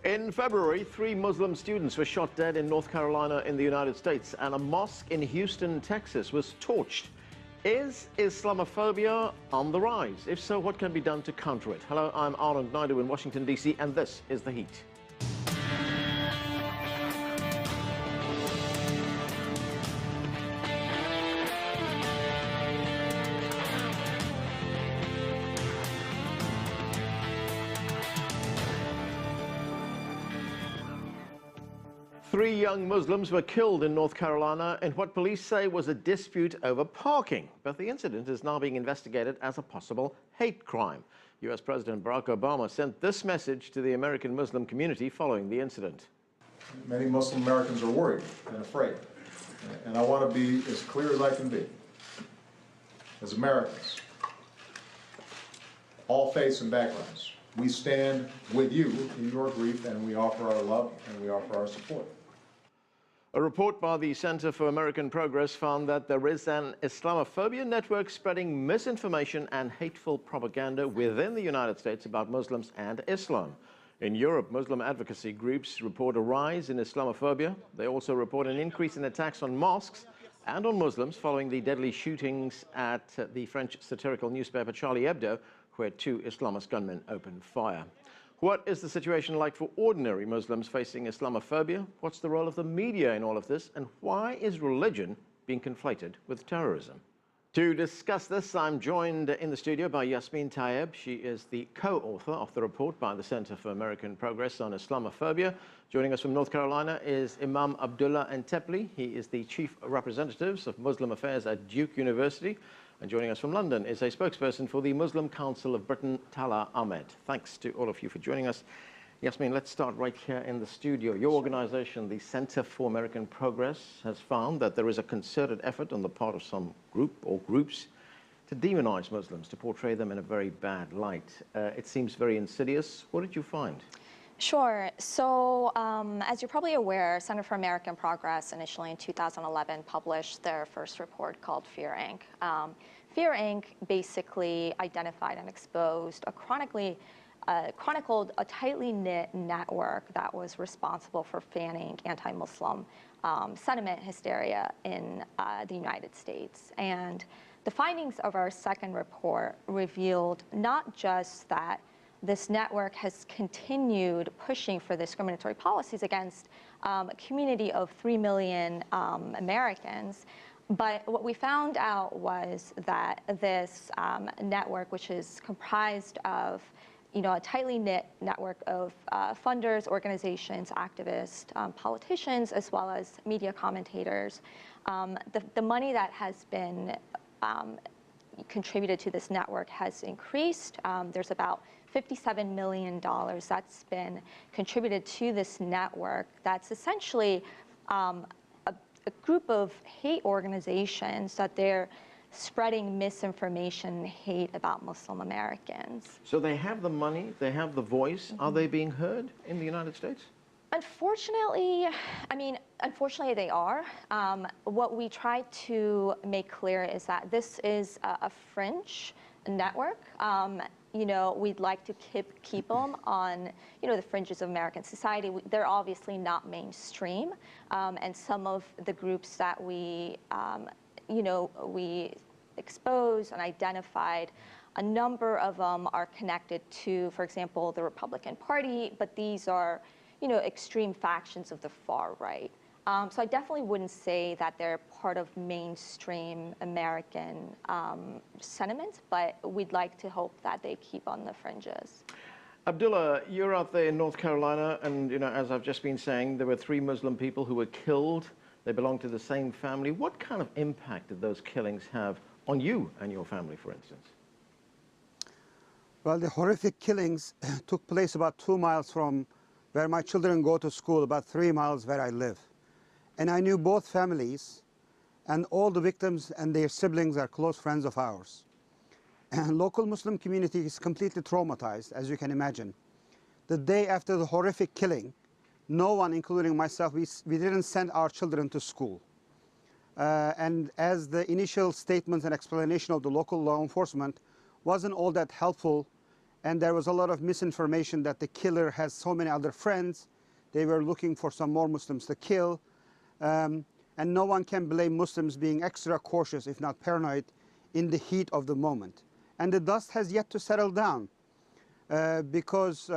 In February, 3 Muslim students were shot dead in North Carolina in the United States, and a mosque in Houston, Texas was torched. Is Islamophobia on the rise? If so, what can be done to counter it? Hello, I'm Anand Naidu in Washington, D.C., and this is The Heat. Three young Muslims were killed in North Carolina in what police say was a dispute over parking. But the incident is now being investigated as a possible hate crime. U.S. President Barack Obama sent this message to the American Muslim community following the incident. Many Muslim Americans are worried and afraid. And I want to be as clear as I can be. As Americans, all faiths and backgrounds, we stand with you in your grief, and we offer our love and we offer our support. A report by the Center for American Progress found that there is an Islamophobia network spreading misinformation and hateful propaganda within the United States about Muslims and Islam. In Europe, Muslim advocacy groups report a rise in Islamophobia. They also report an increase in attacks on mosques and on Muslims following the deadly shootings at the French satirical newspaper Charlie Hebdo, where 2 Islamist gunmen opened fire. What is the situation like for ordinary Muslims facing Islamophobia? What's the role of the media in all of this? And why is religion being conflated with terrorism? To discuss this, I'm joined in the studio by Yasmin Tayeb. She is the co-author of the report by the Center for American Progress on Islamophobia. Joining us from North Carolina is Imam Abdullah Entepli. He is the Chief Representative of Muslim Affairs at Duke University. And joining us from London is a spokesperson for the Muslim Council of Britain, Tala Ahmed. Thanks to all of you for joining us. Yasmin, let's start right here in the studio. Your organization, the Center for American Progress, has found that there is a concerted effort on the part of some group or groups to demonize Muslims, to portray them in a very bad light. It seems very insidious. What did you find? Sure. So, as you're probably aware, Center for American Progress initially in 2011 published their first report called Fear, Inc. Fear, Inc. basically identified and exposed chronicled a tightly knit network that was responsible for fanning anti-Muslim sentiment hysteria in the United States. And the findings of our second report revealed not just that this network has continued pushing for discriminatory policies against a community of 3 million Americans, but what we found out was that this network, which is comprised of a tightly knit network of funders, organizations, activists, politicians, as well as media commentators, the money that has been contributed to this network has increased. There's about $57 million that's been contributed to this network. That's essentially a group of hate organizations that they're spreading misinformation and hate about Muslim Americans. So they have the money, they have the voice. Mm-hmm. Are they being heard in the United States? Unfortunately, unfortunately they are. What we try to make clear is that this is a fringe network. We'd like to keep them on, the fringes of American society. They're obviously not mainstream, and some of the groups that we exposed and identified, a number of them are connected to, for example, the Republican Party, but these are, extreme factions of the far right. So I definitely wouldn't say that they're part of mainstream American sentiment, but we'd like to hope that they keep on the fringes. Abdullah, you're out there in North Carolina, and as I've just been saying, there were 3 Muslim people who were killed. They belong to the same family. What kind of impact did those killings have on you and your family, for instance? Well, the horrific killings took place about 2 miles from where my children go to school, about 3 miles where I live. And I knew both families, and all the victims and their siblings are close friends of ours. And local Muslim community is completely traumatized, as you can imagine. The day after the horrific killing, no one, including myself, we didn't send our children to school. And as the initial statements and explanation of the local law enforcement wasn't all that helpful and there was a lot of misinformation that the killer has so many other friends. They were looking for some more Muslims to kill. And no one can blame Muslims being extra cautious, if not paranoid, in the heat of the moment. And the dust has yet to settle down because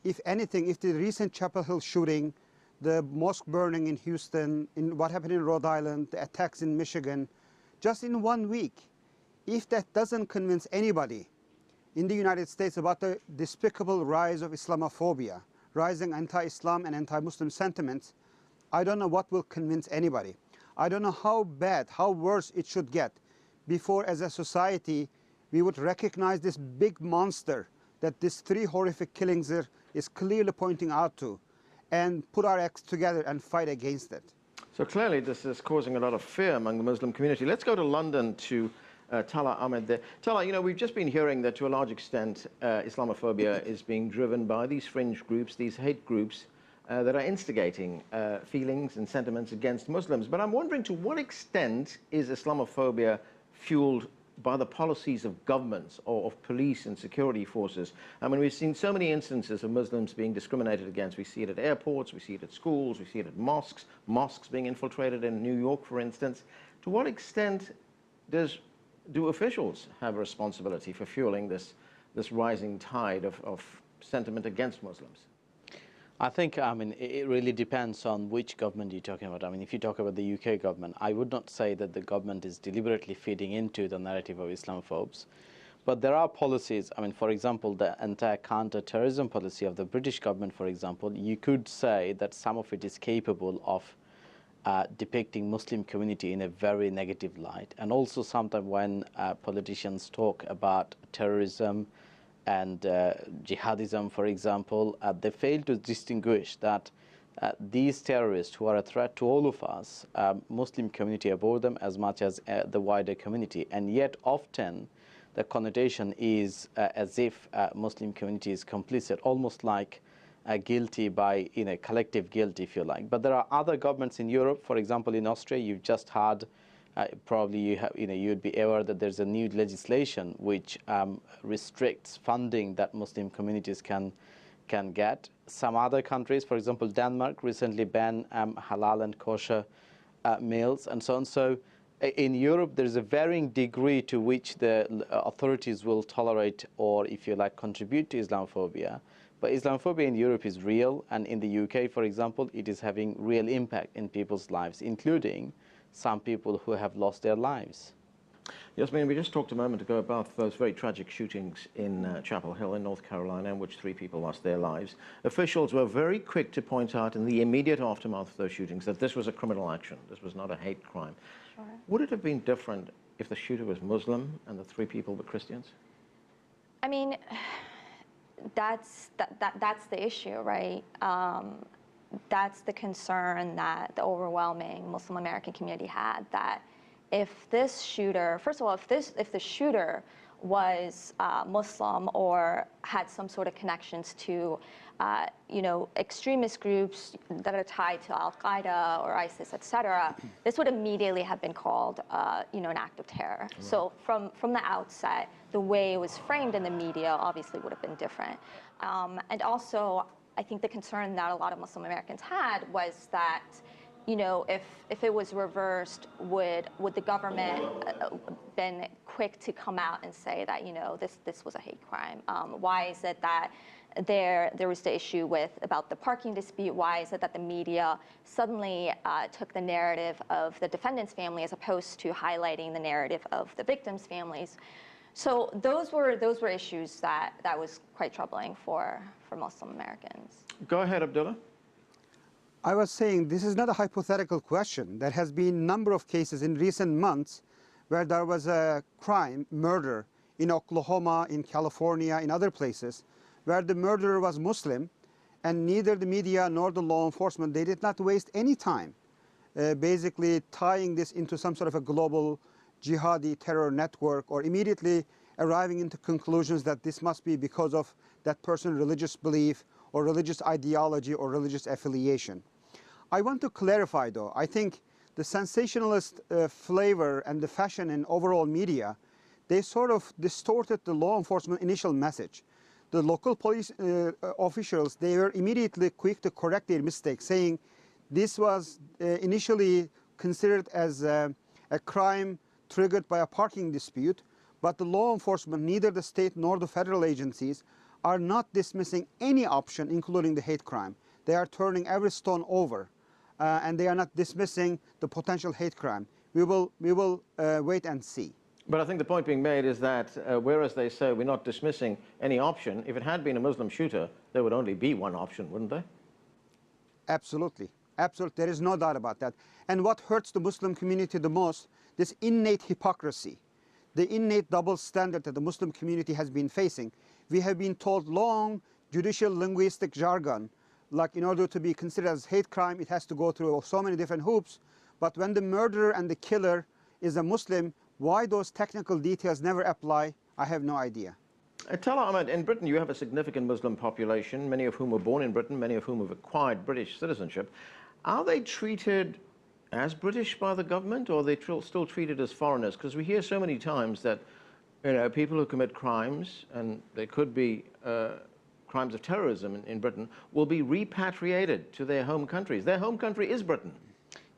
if anything, if the recent Chapel Hill shooting, the mosque burning in Houston, in what happened in Rhode Island, the attacks in Michigan, just in 1 week, if that doesn't convince anybody in the United States about the despicable rise of Islamophobia, rising anti-Islam and anti-Muslim sentiments, I don't know what will convince anybody. I don't know how bad, how worse it should get before, as a society, we would recognize this big monster that these 3 horrific killings is clearly pointing out to, and put our acts together and fight against it. So clearly this is causing a lot of fear among the Muslim community. Let's go to London to Tala Ahmed there. Tala, you know, we've just been hearing that to a large extent Islamophobia is being driven by these fringe groups, these hate groups that are instigating feelings and sentiments against Muslims. But I'm wondering, to what extent is Islamophobia fueled by the policies of governments or of police and security forces? I mean, we've seen so many instances of Muslims being discriminated against. We see it at airports, we see it at schools, we see it at mosques being infiltrated in New York, for instance. To what extent do officials have a responsibility for fueling this rising tide of sentiment against Muslims? I think, I mean, it really depends on which government you're talking about. I mean, if you talk about the UK government, I would not say that the government is deliberately feeding into the narrative of Islamophobes. But there are policies, I mean, for example, the entire counter-terrorism policy of the British government, for example, you could say that some of it is capable of depicting Muslim community in a very negative light. And also sometimes when politicians talk about terrorism and jihadism, for example, they fail to distinguish that these terrorists who are a threat to all of us, Muslim community abhor them as much as the wider community. And yet often the connotation is as if Muslim community is complicit, almost like guilty by, you know, collective guilt, if you like. But there are other governments in Europe, for example, in Austria, you've just heard probably you'd be aware that there's a new legislation which restricts funding that Muslim communities can get. Some other countries, for example, Denmark, recently banned halal and kosher meals and so on. So in Europe, there's a varying degree to which the authorities will tolerate or, if you like, contribute to Islamophobia. But Islamophobia in Europe is real, and in the UK, for example, it is having real impact in people's lives, including some people who have lost their lives. Yasmin, we just talked a moment ago about those very tragic shootings in Chapel Hill in North Carolina, in which 3 people lost their lives. Officials were very quick to point out in the immediate aftermath of those shootings that this was a criminal action. This was not a hate crime. Sure. Would it have been different if the shooter was Muslim and the 3 people were Christians? I mean, that's the issue, right? That's the concern that the overwhelming Muslim American community had, that if this shooter, first of all, if the shooter was Muslim or had some sort of connections to, extremist groups that are tied to Al-Qaeda or ISIS, etc., this would immediately have been called, an act of terror. Right. So from the outset, the way it was framed in the media obviously would have been different. And also, I think the concern that a lot of Muslim Americans had was that, if it was reversed, would the government been quick to come out and say that, this was a hate crime? Why is it that there was the issue about the parking dispute? Why is it that the media suddenly took the narrative of the defendant's family as opposed to highlighting the narrative of the victims' families? So those were issues that was quite troubling for Muslim Americans. Go ahead, Abdullah. I was saying this is not a hypothetical question. There has been a number of cases in recent months where there was a crime, murder, in Oklahoma, in California, in other places, where the murderer was Muslim, and neither the media nor the law enforcement, they did not waste any time basically tying this into some sort of a global jihadi terror network, or immediately arriving into conclusions that this must be because of that person's religious belief or religious ideology or religious affiliation. I want to clarify, though, I think the sensationalist flavor and the fashion in overall media, they sort of distorted the law enforcement initial message. the local police officials, they were immediately quick to correct their mistake, saying this was initially considered as a crime triggered by a parking dispute, but the law enforcement, neither the state nor the federal agencies, are not dismissing any option, including the hate crime. They are turning every stone over, and they are not dismissing the potential hate crime. We will wait and see. But I think the point being made is that whereas they say we're not dismissing any option, if it had been a Muslim shooter, there would only be one option, wouldn't there? Absolutely. Absolutely. There is no doubt about that. And what hurts the Muslim community the most, this innate hypocrisy, the innate double standard that the Muslim community has been facing. We have been told long judicial linguistic jargon, like in order to be considered as hate crime, it has to go through so many different hoops. But when the murderer and the killer is a Muslim, why those technical details never apply, I have no idea. Tala Ahmed, in Britain you have a significant Muslim population, many of whom were born in Britain, many of whom have acquired British citizenship. Are they treated as British by the government, or are they still treated as foreigners? Because we hear so many times that people who commit crimes, and they could be crimes of terrorism in Britain, will be repatriated to their home countries. Their home country is Britain.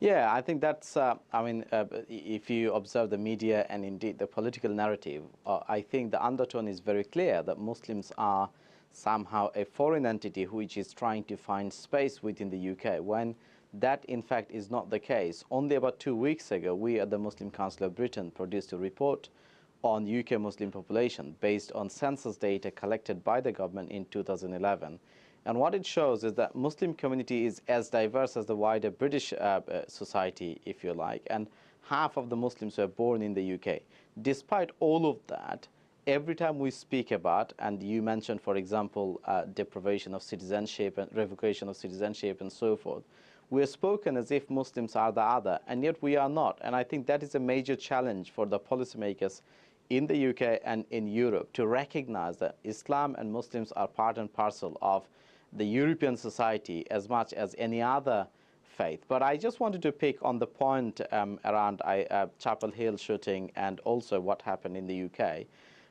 Yeah, I think that's, if you observe the media and indeed the political narrative, I think the undertone is very clear that Muslims are somehow a foreign entity which is trying to find space within the UK, when that in fact is not the case. Only about 2 weeks ago, we at the Muslim Council of Britain produced a report on UK Muslim population based on census data collected by the government in 2011. And what it shows is that Muslim community is as diverse as the wider British society, if you like, and half of the Muslims were born in the UK. Despite all of that, every time we speak about, and you mentioned, for example, deprivation of citizenship and revocation of citizenship and so forth, we are spoken as if Muslims are the other, and yet we are not. And I think that is a major challenge for the policymakers in the UK and in Europe to recognize that Islam and Muslims are part and parcel of the European society as much as any other faith. But I just wanted to pick on the point around Chapel Hill shooting and also what happened in the UK.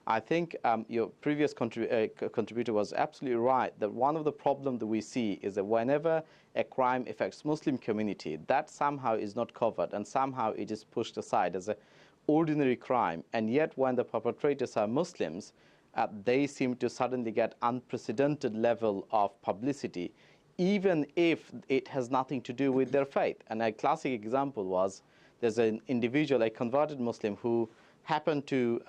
I think your previous contributor was absolutely right that one of the problems that we see is that whenever a crime affects Muslim community, that somehow is not covered and somehow it is pushed aside as an ordinary crime. And yet when the perpetrators are Muslims, they seem to suddenly get unprecedented level of publicity, even if it has nothing to do with their faith. And a classic example was there's an individual, a converted Muslim, who happened to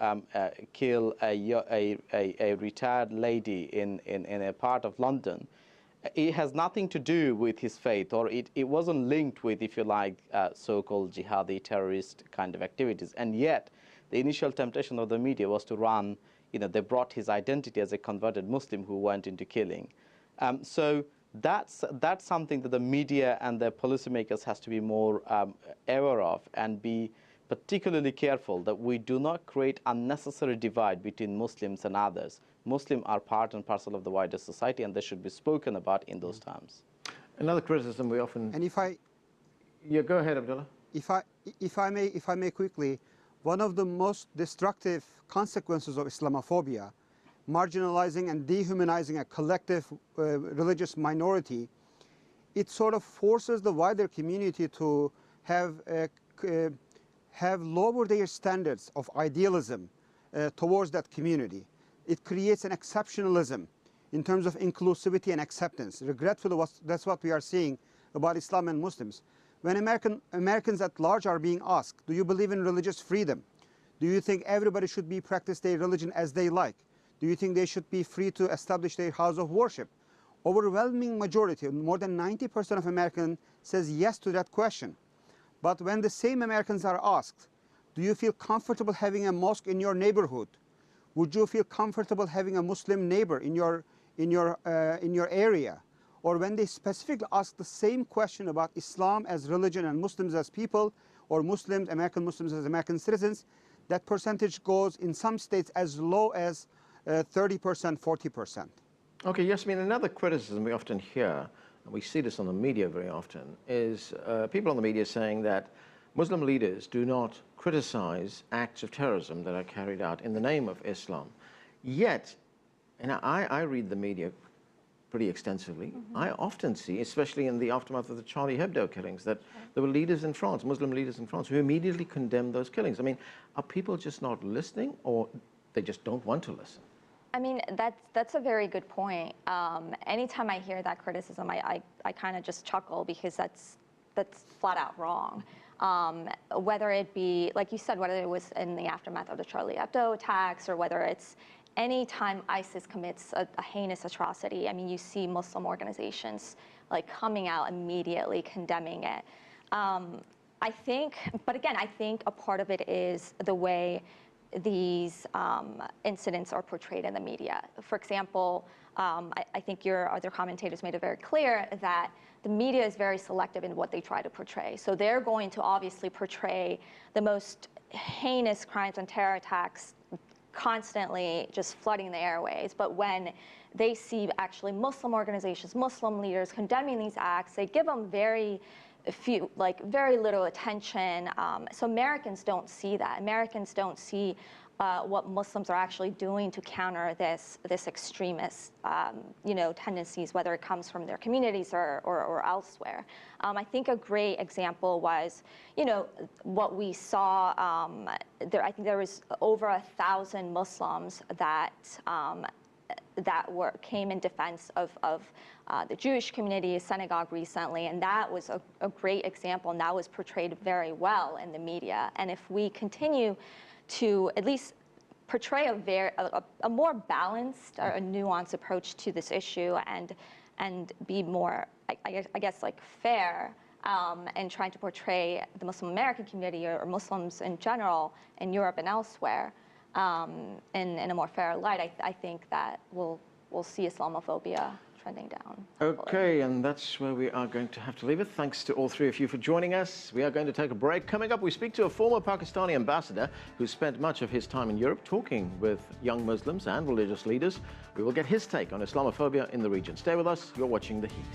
kill a retired lady in a part of London. It has nothing to do with his faith, or it wasn't linked with, if you like, so-called jihadi terrorist kind of activities. And yet the initial temptation of the media was to run, they brought his identity as a converted Muslim who went into killing. So that's something that the media and the policymakers has to be more aware of and be particularly careful that we do not create unnecessary divide between Muslims and others. Muslims are part and parcel of the wider society, and they should be spoken about in those terms. Another criticism we often... And if I... Yeah, go ahead, Abdullah. If I may quickly, one of the most destructive consequences of Islamophobia, marginalizing and dehumanizing a collective religious minority, it sort of forces the wider community to have lowered their standards of idealism towards that community. It creates an exceptionalism in terms of inclusivity and acceptance. Regretfully, that's what we are seeing about Islam and Muslims. When Americans at large are being asked, do you believe in religious freedom? Do you think everybody should be practice their religion as they like? Do you think they should be free to establish their house of worship? Overwhelming majority, more than 90% of Americans says yes to that question. But when the same Americans are asked, do you feel comfortable having a mosque in your neighborhood? Would you feel comfortable having a Muslim neighbor in your area? Or when they specifically ask the same question about Islam as religion and Muslims as people, or Muslims, American Muslims as American citizens, that percentage goes in some states as low as 30%, 40%. Okay, Yasmin, another criticism we often hear, and we see this on the media very often, is people on the media saying that Muslim leaders do not criticize acts of terrorism that are carried out in the name of Islam. Yet, And I read the media pretty extensively. I often see, especially in the aftermath of the Charlie Hebdo killings, that there were leaders in France, Muslim leaders in France, who immediately condemned those killings. I mean, are people just not listening, or they just don't want to listen? I mean, that's a very good point. Anytime I hear that criticism, I kind of just chuckle, because that's flat out wrong. Whether it be, like you said, whether it was in the aftermath of the Charlie Hebdo attacks, or whether it's any time ISIS commits a heinous atrocity, I mean, you see Muslim organizations like coming out immediately condemning it. I think, but again, I think a part of it is the way these incidents are portrayed in the media. For example, I think your other commentators made it very clear that the media is very selective in what they try to portray. So they're going to obviously portray the most heinous crimes and terror attacks constantly just flooding the airways. But when they see actually Muslim organizations, Muslim leaders condemning these acts, they give them very little attention. So Americans don't see that. Americans don't see what Muslims are actually doing to counter this extremist, tendencies, whether it comes from their communities or elsewhere. I think a great example was, what we saw. I think there was over 1,000 Muslims that came in defense of the Jewish community, synagogue recently, and that was a great example, and that was portrayed very well in the media. And if we continue to at least portray a more balanced or a nuanced approach to this issue, and be more, I guess, like fair, and trying to portray the Muslim American community or Muslims in general in Europe and elsewhere in a more fair light, I think that we'll see Islamophobia trending down. Okay, and that's where we are going to have to leave it. Thanks to all three of you for joining us. We are going to take a break. Coming up, we speak to a former Pakistani ambassador who spent much of his time in Europe talking with young Muslims and religious leaders. We will get his take on Islamophobia in the region. Stay with us. You're watching The Heat.